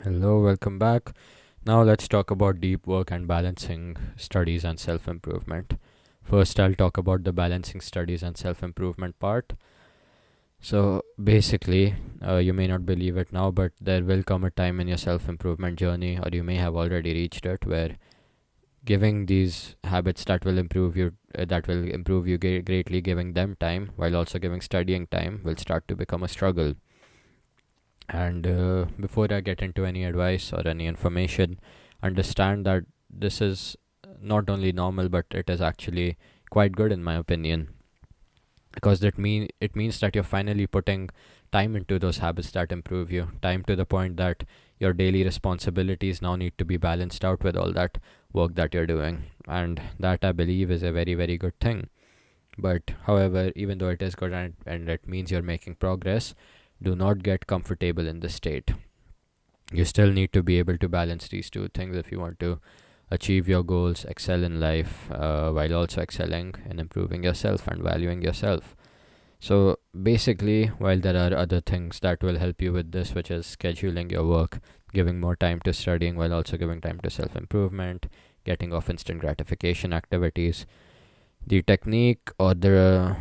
Hello, welcome back. Now let's talk about deep work and balancing studies and self improvement. First, I'll talk about the balancing studies and self improvement part. So, basically, you may not believe it now, but there will come a time in your self improvement journey, or you may have already reached it, where giving these habits that will improve you greatly, giving them time while also giving studying time, will start to become a struggle. And before I get into any advice or any information, understand that this is not only normal, but it is actually quite good in my opinion, because it means that you're finally putting time into those habits that improve you. Time to the point that your daily responsibilities now need to be balanced out with all that work that you're doing, and that I believe is a very very good thing. But however, even though it is good and it means you're making progress, do not get comfortable in this state. You still need to be able to balance these two things if you want to achieve your goals, excel in life, while also excelling and improving yourself and valuing yourself. So basically, while there are other things that will help you with this, which is scheduling your work, giving more time to studying while also giving time to self improvement, getting off instant gratification activities, the technique or the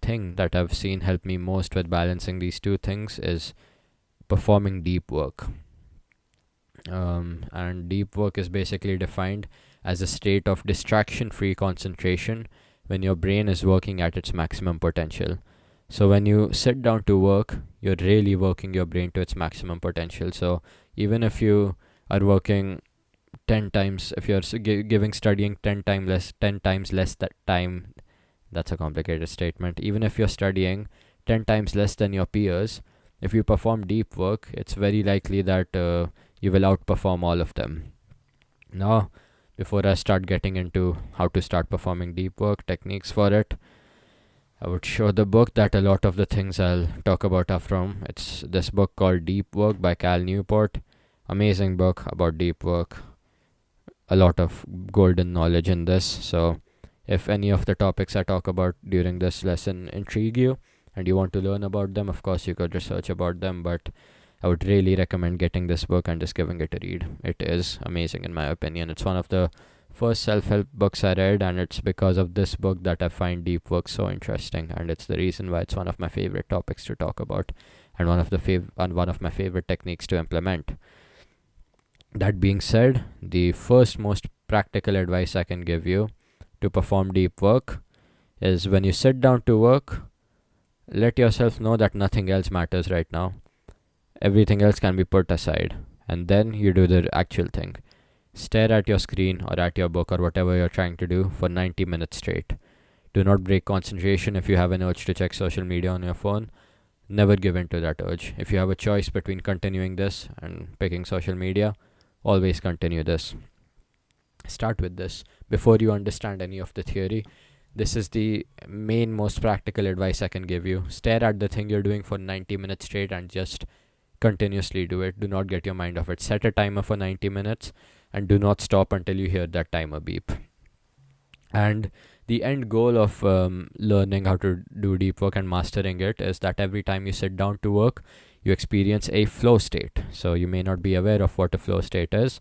thing that I've seen help me most with balancing these two things is performing deep work. And deep work is basically defined as a state of distraction free concentration when your brain is working at its maximum potential. So, when you sit down to work, you're really working your brain to its maximum potential. So, even if you are working 10 times, if you're giving studying 10 times less that time, that's a complicated statement. Even if you're studying 10 times less than your peers, if you perform deep work, it's very likely that you will outperform all of them. Now, before I start getting into how to start performing deep work, techniques for it, I would show the book that a lot of the things I'll talk about are from. It's this book called Deep Work by Cal Newport. Amazing book about deep work. A lot of golden knowledge in this. So, if any of the topics I talk about during this lesson intrigue you and you want to learn about them, of course, you could research about them, but I would really recommend getting this book and just giving it a read. It is amazing, in my opinion. It's one of the first self help books I read, and it's because of this book that I find deep work so interesting, and it's the reason why it's one of my favorite topics to talk about and one of my favorite techniques to implement. That being said, the first most practical advice I can give you to perform deep work is when you sit down to work, let yourself know that nothing else matters right now. Everything else can be put aside, and then you do the actual thing. Stare at your screen or at your book or whatever you're trying to do for 90 minutes straight. Do not break concentration if you have an urge to check social media on your phone. Never give in to that urge. If you have a choice between continuing this and picking social media, always continue this. Start with this. Before you understand any of the theory, this is the main, most practical advice I can give you. Stare at the thing you're doing for 90 minutes straight and just continuously do it. Do not get your mind off it. Set a timer for 90 minutes and do not stop until you hear that timer beep. And the end goal of learning how to do deep work and mastering it is that every time you sit down to work, you experience a flow state. So you may not be aware of what a flow state is.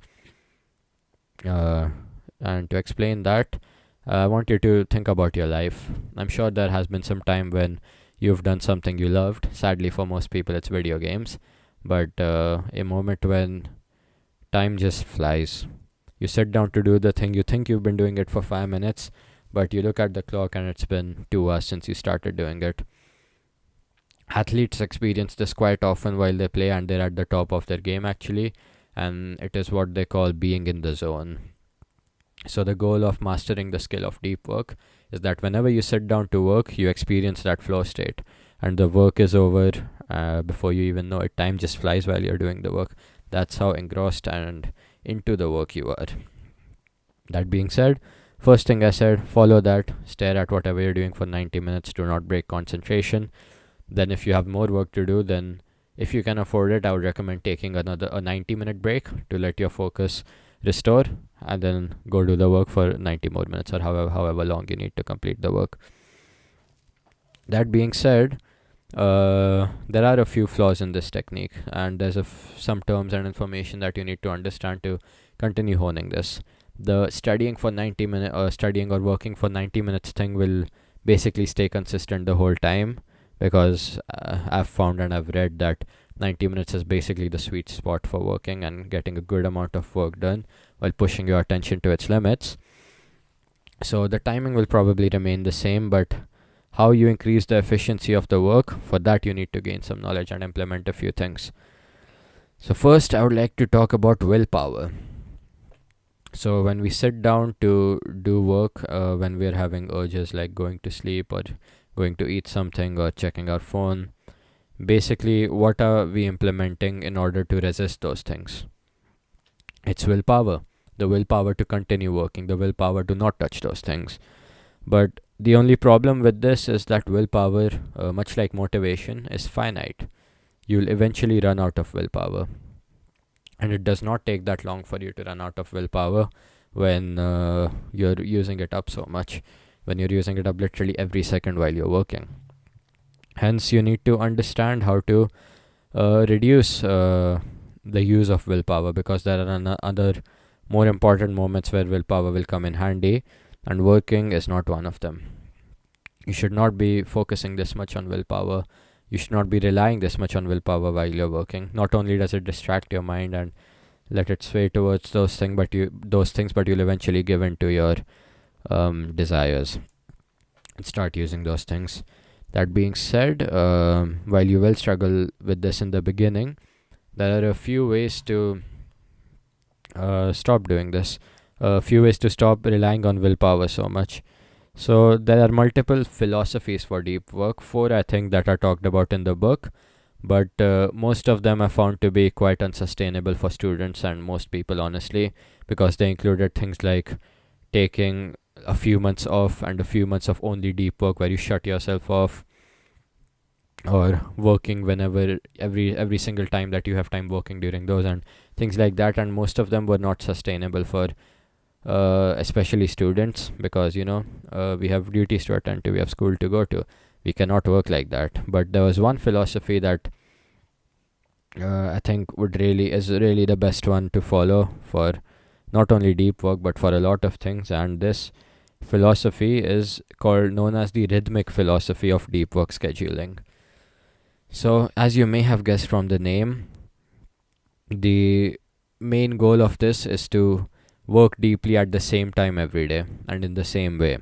And to explain that, I want you to think about your life. I'm sure there has been some time when you've done something you loved. Sadly, for most people, it's video games. But a moment when time just flies. You sit down to do the thing, you think you've been doing it for 5 minutes, but you look at the clock and it's been 2 hours since you started doing it. Athletes experience this quite often while they play, and they're at the top of their game actually, and it is what they call being in the zone. So, the goal of mastering the skill of deep work is that whenever you sit down to work, you experience that flow state, and the work is over before you even know it. Time just flies while you're doing the work. That's how engrossed and into the work you are. That being said, first thing I said, follow that. Stare at whatever you're doing for 90 minutes. Do not break concentration. Then, if you have more work to do, then if you can afford it, I would recommend taking a 90-minute break to let your focus restore, and then go do the work for 90 more minutes or however long you need to complete the work. That being said, There are a few flaws in this technique, and there's some terms and information that you need to understand to continue honing this. The studying or working for 90 minutes thing will basically stay consistent the whole time, because I've found and I've read that 90 minutes is basically the sweet spot for working and getting a good amount of work done while pushing your attention to its limits. So the timing will probably remain the same, but how you increase the efficiency of the work, for that you need to gain some knowledge and implement a few things. So first I would like to talk about willpower. So when we sit down to do work, when we're having urges like going to sleep or going to eat something or checking our phone, basically what are we implementing in order to resist those things? It's willpower. The willpower to continue working, the willpower to not touch those things. But the only problem with this is that willpower, much like motivation, is finite. You'll eventually run out of willpower. And it does not take that long for you to run out of willpower when you're using it up so much, when you're using it up literally every second while you're working. Hence, you need to understand how to reduce the use of willpower, because there are other more important moments where willpower will come in handy, and working is not one of them. You should not be focusing this much on willpower. You should not be relying this much on willpower while you're working. Not only does it distract your mind and let it sway towards those things, but you'll eventually give in to your desires and start using those things. That being said, while you will struggle with this in the beginning, there are a few ways to stop doing this. A few ways to stop relying on willpower so much. So there are multiple philosophies for deep work, 4 I think that are talked about in the book, but most of them are found to be quite unsustainable for students and most people, honestly, because they included things like taking a few months off and a few months of only deep work where you shut yourself off, or working whenever every single time that you have time, working during those and things like that. And most of them were not sustainable for especially students, because we have duties to attend to, we have school to go to, we cannot work like that. But there was one philosophy that I think is really the best one to follow for not only deep work but for a lot of things, and this philosophy is known as the rhythmic philosophy of deep work scheduling. So as you may have guessed from the name, the main goal of this is to work deeply at the same time every day and in the same way.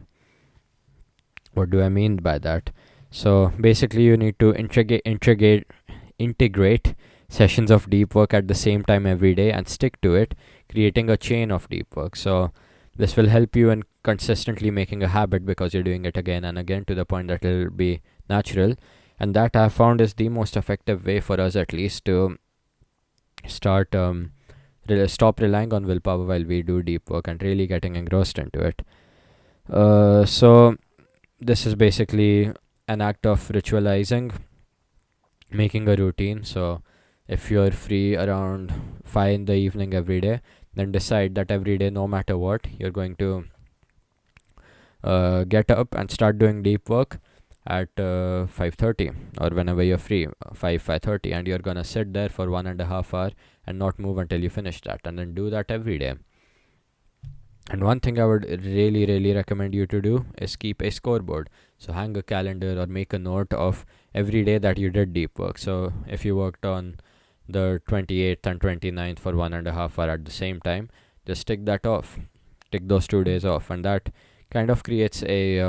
What do I mean by that? So basically you need to integrate sessions of deep work at the same time every day and stick to it, creating a chain of deep work. So this will help you in consistently making a habit, because you're doing it again and again to the point that it'll be natural. And that I found is the most effective way for us, at least, to start stop relying on willpower while we do deep work and really getting engrossed into it. So this is basically an act of ritualizing, making a routine. So if you're free around 5 in the evening every day, then decide that every day, no matter what, you're going to get up and start doing deep work at 5:30 or whenever you're free, 5:30, and you're gonna sit there for 1.5 hours and not move until you finish that, and then do that every day. And one thing I would really recommend you to do is keep a scoreboard. So hang a calendar or make a note of every day that you did deep work. So if you worked on the 28th and 29th for 1.5 hours at the same time, just tick that off, tick those 2 days off, and that kind of creates a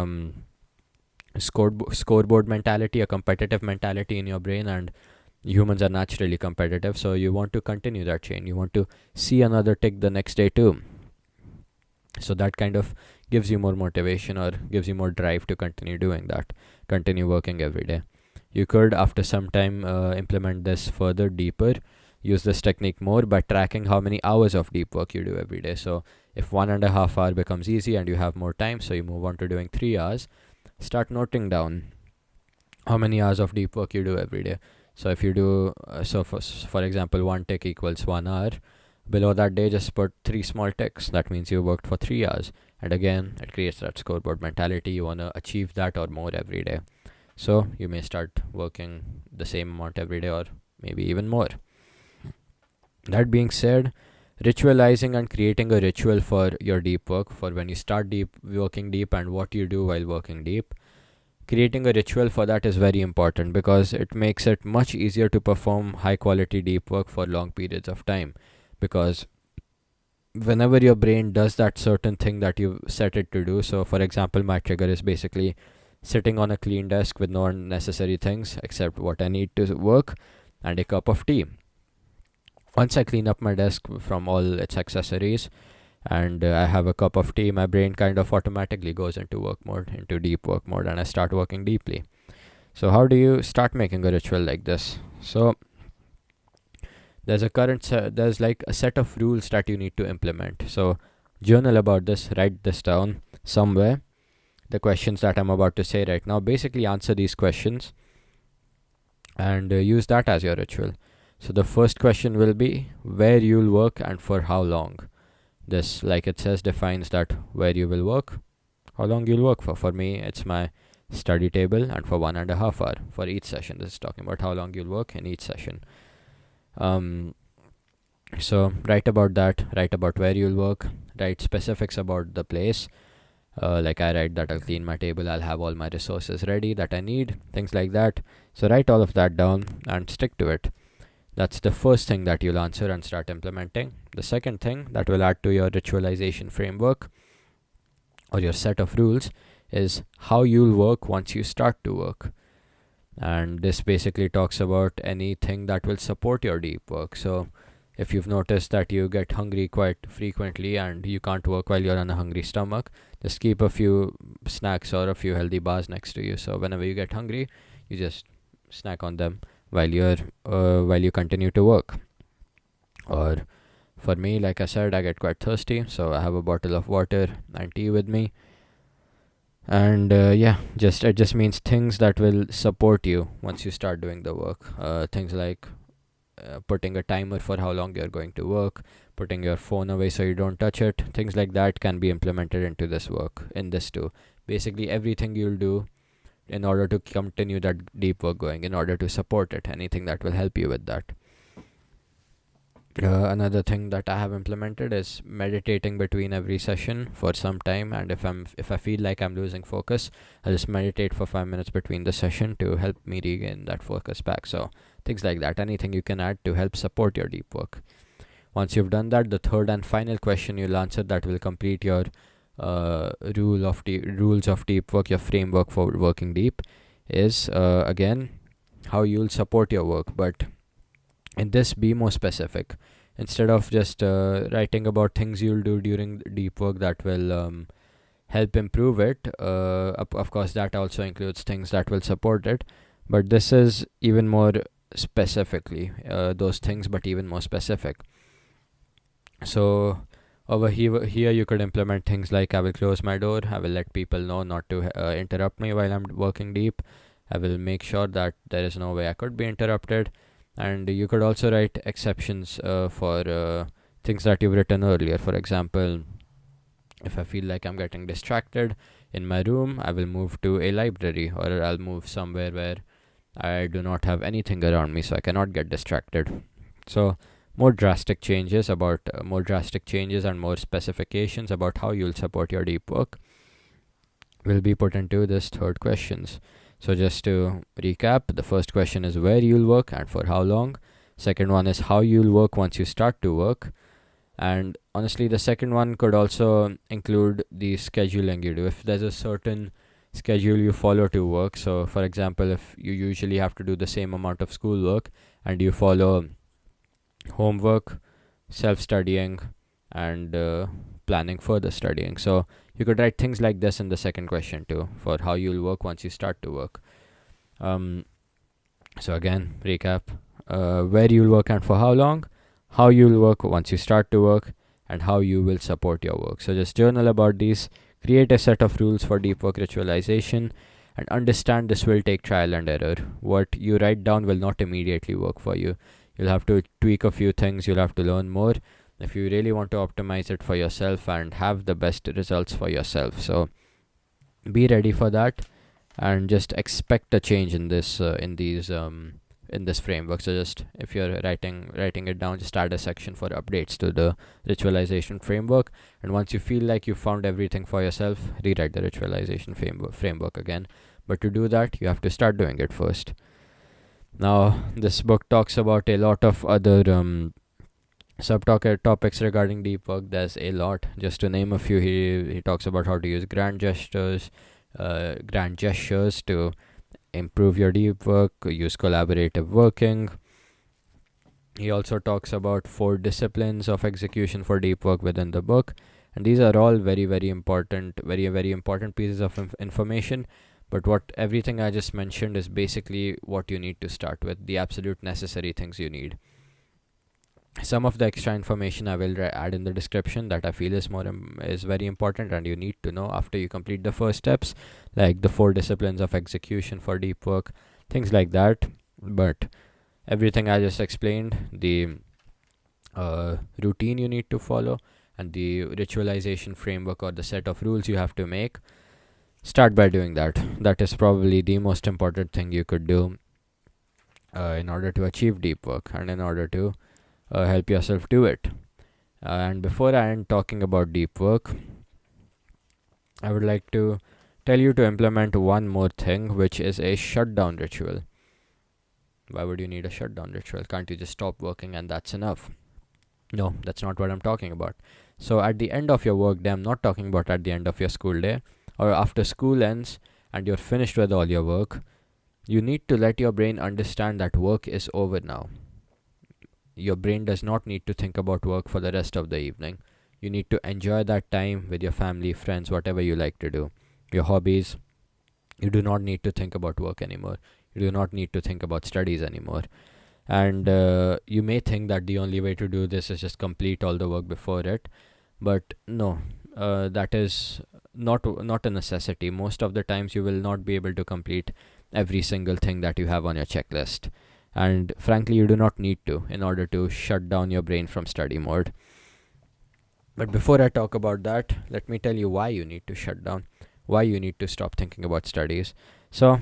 scoreboard mentality, a competitive mentality in your brain. And humans are naturally competitive, so you want to continue that chain, you want to see another tick the next day too. So that kind of gives you more motivation or gives you more drive to continue doing that, continue working every day. You could, after some time, implement this further deeper, use this technique more by tracking how many hours of deep work you do every day. So if 1.5 hours becomes easy and you have more time, so you move on to doing 3 hours, start noting down how many hours of deep work you do every day. So if you do, for example, 1 tick equals 1 hour, below that day just put 3 small ticks. That means you worked for 3 hours. And again, it creates that scoreboard mentality. You want to achieve that or more every day. So you may start working the same amount every day or maybe even more. That being said, ritualizing and creating a ritual for your deep work, for when you start working deep and what you do while working deep, creating a ritual for that is very important because it makes it much easier to perform high quality deep work for long periods of time. Because whenever your brain does that certain thing that you set it to do, so for example, my trigger is basically sitting on a clean desk with no unnecessary things except what I need to work and a cup of tea. Once I clean up my desk from all its accessories and I have a cup of tea, my brain kind of automatically goes into work mode, into deep work mode, and I start working deeply. So, how do you start making a ritual like this? So, there's like a set of rules that you need to implement. So, journal about this, write this down somewhere. The questions that I'm about to say right now, basically answer these questions and use that as your ritual. So the first question will be where you'll work and for how long. This, like it says, defines that where you will work, how long you'll work for. For me, it's my study table and for 1.5 hours for each session. This is talking about how long you'll work in each session. So write about that, write about where you'll work, write specifics about the place. Like I write that I'll clean my table, I'll have all my resources ready that I need, things like that. So write all of that down and stick to it. That's the first thing that you'll answer and start implementing. The second thing that will add to your ritualization framework or your set of rules is how you'll work once you start to work. And this basically talks about anything that will support your deep work. So if you've noticed that you get hungry quite frequently and you can't work while you're on a hungry stomach, just keep a few snacks or a few healthy bars next to you. So whenever you get hungry, you just snack on them while you continue to work. Or for me, like I said, I get quite thirsty, so I have a bottle of water and tea with me. And it just means things that will support you once you start doing the work. Things like putting a timer for how long you're going to work, putting your phone away so you don't touch it. Things like that can be implemented into this work, in this too. Basically, everything you'll do in order to continue that deep work going, in order to support it, anything that will help you with that. Another thing that I have implemented is meditating between every session for some time, and if I feel like I'm losing focus, I'll just meditate for 5 minutes between the session to help me regain that focus back. So things like that, anything you can add to help support your deep work. Once you've done that, the third and final question you'll answer that will complete your rules of deep work, your framework for working deep, is again how you'll support your work. But in this, be more specific. Instead of just writing about things you'll do during deep work that will help improve it, of course that also includes things that will support it, but this is even more specifically those things, but even more specific. So over here you could implement things like I will close my door, I will let people know not to interrupt me while I'm working deep, I will make sure that there is no way I could be interrupted. And you could also write exceptions for things that you've written earlier. For example, if I feel like I'm getting distracted in my room, I will move to a library, or I'll move somewhere where I do not have anything around me so I cannot get distracted. So more drastic changes and more specifications about how you'll support your deep work will be put into this third questions. So just to recap, the first question is where you'll work and for how long. Second one is how you'll work once you start to work. And honestly, the second one could also include the scheduling you do. If there's a certain schedule you follow to work, so for example, if you usually have to do the same amount of schoolwork and you follow homework, self-studying, and planning further studying. So you could write things like this in the second question too, for how you'll work once you start to work. So again, recap, where you'll work and for how long, how you'll work once you start to work, and how you will support your work. So just journal about these, create a set of rules for deep work ritualization, and understand this will take trial and error. What you write down will not immediately work for you. You'll have to tweak a few things, you'll have to learn more if you really want to optimize it for yourself and have the best results for yourself. So be ready for that. and just expect a change in this framework. So just if you're writing it down, just add a section for updates to the ritualization framework. And once you feel like you found everything for yourself, rewrite the ritualization framework again. But to do that, you have to start doing it first. Now, this book talks about a lot of other topics regarding deep work. There's a lot. Just to name a few, he talks about how to use grand gestures to improve your deep work, use collaborative working. He also talks about 4 disciplines of execution for deep work within the book, and these are all very important, very important pieces of information. But what everything I just mentioned is basically what you need to start with, the absolute necessary things you need. Some of the extra information I will add in the description that I feel is very important and you need to know after you complete the first steps, like the 4 disciplines of execution for deep work, things like that. But everything I just explained, the routine you need to follow, and the ritualization framework or the set of rules you have to make, start by doing that. That is probably the most important thing you could do in order to achieve deep work and in order to help yourself do it. And before I end talking about deep work, I would like to tell you to implement one more thing, which is a shutdown ritual. Why would you need a shutdown ritual? Can't you just stop working and that's enough? No, that's not what I'm talking about. So at the end of your work day, I'm not talking about at the end of your school day or after school ends and you're finished with all your work. You need to let your brain understand that work is over now. Your brain does not need to think about work for the rest of the evening. You need to enjoy that time with your family, friends, whatever you like to do, your hobbies. You do not need to think about work anymore. You do not need to think about studies anymore. And you may think that the only way to do this is just complete all the work before it. But no, that is not a necessity. Most of the times you will not be able to complete every single thing that you have on your checklist. And frankly, you do not need to in order to shut down your brain from study mode. But before I talk about that, let me tell you why you need to shut down, why you need to stop thinking about studies. So,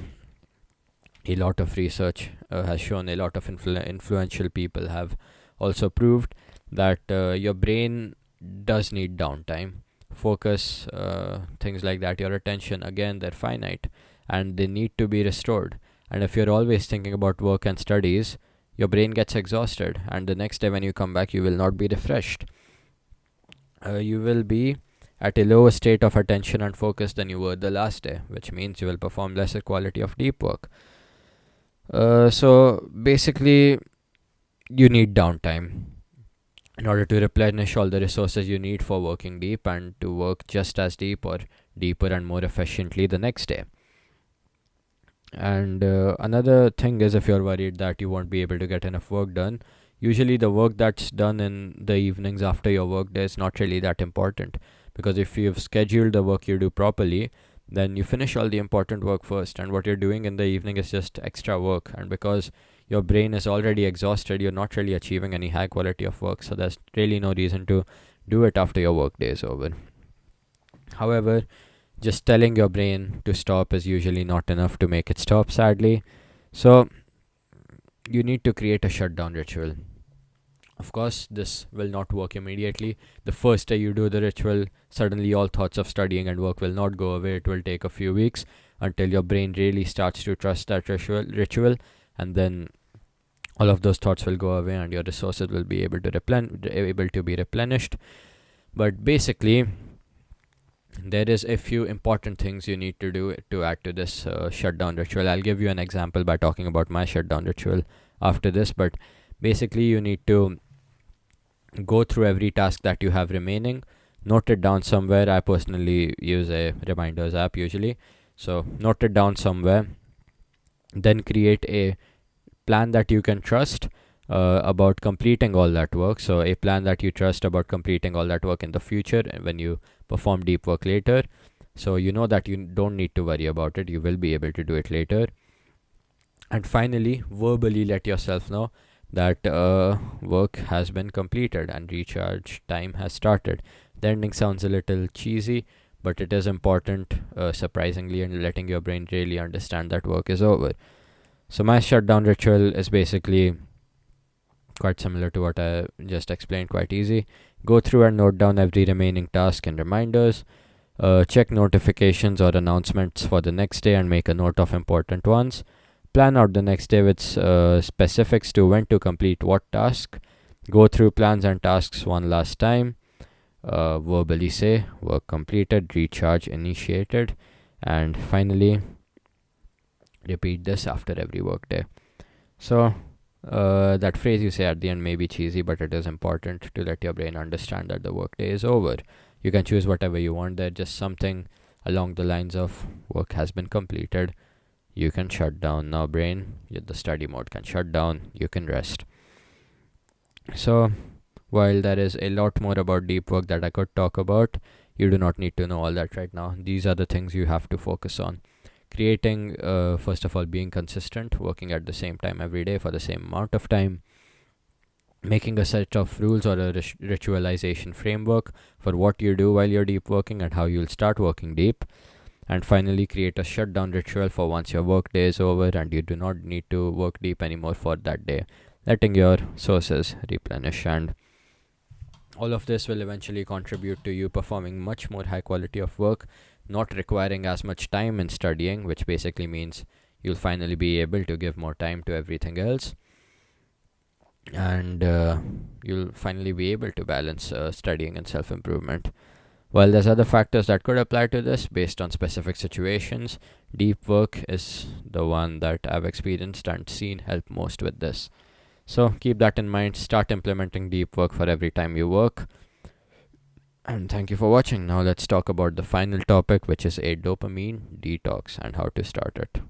a lot of research has shown, a lot of influential people have also proved that your brain does need downtime. Focus, things like that, your attention, again, they're finite and they need to be restored. And if you're always thinking about work and studies, your brain gets exhausted, and the next day when you come back, you will not be refreshed. You will be at a lower state of attention and focus than you were the last day, which means you will perform lesser quality of deep work. So basically, you need downtime in order to replenish all the resources you need for working deep and to work just as deep or deeper and more efficiently the next day. And another thing is, if you're worried that you won't be able to get enough work done, usually the work that's done in the evenings after your work day is not really that important, because if you've scheduled the work you do properly, then you finish all the important work first, and what you're doing in the evening is just extra work. And because your brain is already exhausted, you're not really achieving any high quality of work, so there's really no reason to do it after your work day is over. However, just telling your brain to stop is usually not enough to make it stop, sadly. So you need to create a shutdown ritual. Of course, this will not work immediately. The first day you do the ritual, suddenly all thoughts of studying and work will not go away. It will take a few weeks until your brain really starts to trust that ritual, and then all of those thoughts will go away and your resources will be able to be replenished. But basically, there is a few important things you need to do to add to this shutdown ritual. I'll give you an example by talking about my shutdown ritual after this, but basically you need to go through every task that you have remaining, note it down somewhere. I personally use a reminders app usually, so note it down somewhere, then create a plan that you can trust about completing all that work. So a plan that you trust about completing all that work in the future and when you perform deep work later, so you know that you don't need to worry about it, you will be able to do it later. And finally, verbally let yourself know that work has been completed and recharge time has started. The ending sounds a little cheesy, but it is important, surprisingly, in letting your brain really understand that work is over. So my shutdown ritual is basically quite similar to what I just explained, quite easy. Go through and note down every remaining task and reminders. Check notifications or announcements for the next day and make a note of important ones. Plan out the next day with specifics to when to complete what task. Go through plans and tasks one last time. Verbally say work completed, recharge initiated, and finally repeat this after every work day. So, that phrase you say at the end may be cheesy, but it is important to let your brain understand that the workday is over. You can choose whatever you want there, just something along the lines of work has been completed. You can shut down now, brain. The study mode can shut down. You can rest. So, while there is a lot more about deep work that I could talk about, you do not need to know all that right now. These are the things you have to focus on. Creating, first of all, being consistent, working at the same time every day for the same amount of time, making a set of rules or a ritualization framework for what you do while you're deep working and how you'll start working deep, and finally create a shutdown ritual for once your work day is over and you do not need to work deep anymore for that day, letting your sources replenish. And all of this will eventually contribute to you performing much more high quality of work, not requiring as much time in studying, which basically means you'll finally be able to give more time to everything else. And you'll finally be able to balance studying and self improvement. While there's other factors that could apply to this based on specific situations, deep work is the one that I've experienced and seen help most with this. So keep that in mind. Start implementing deep work for every time you work. And thank you for watching. Now let's talk about the final topic, which is a dopamine detox and how to start it.